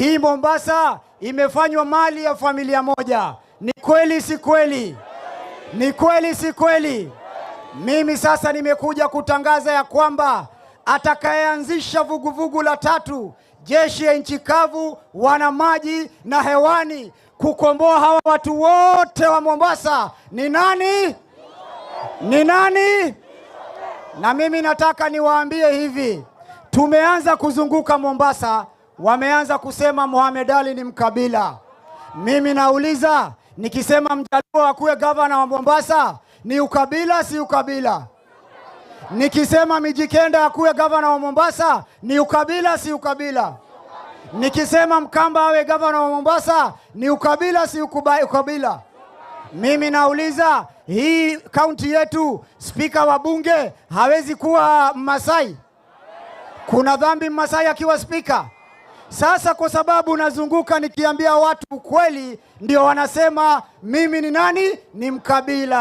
Hii Mombasa imefanywa mali ya familia moja. Ni kweli si kweli? Ni kweli si kweli? Mimi sasa nimekuja kutangaza ya kwamba atakayeanzisha vuguvugu la tatu, jeshi ya nchi kavu, wana maji na hewani, kukomboa hawa watu wote wa Mombasa ni nani? Ni nani? Na mimi nataka niwaambie hivi, tumeanza kuzunguka Mombasa, wameanza kusema Mohamed Ali ni mkabila. Mimi nauliza, nikisema Mjaluo akuwe gavana wa Mombasa ni ukabila si ukabila? Nikisema Mijikenda akuwe gavana wa Mombasa ni ukabila si ukabila? Nikisema Mkamba awe gavana wa Mombasa ni ukabila si ukabila? Mimi nauliza, hii kaunti yetu spika wa bunge hawezi kuwa Mmasai? Kuna dhambi Mmasai akiwa spika? Sasa kwa sababu nazunguka nikiambia watu ukweli, ndio wanasema mimi ni nani? Ni mkabila.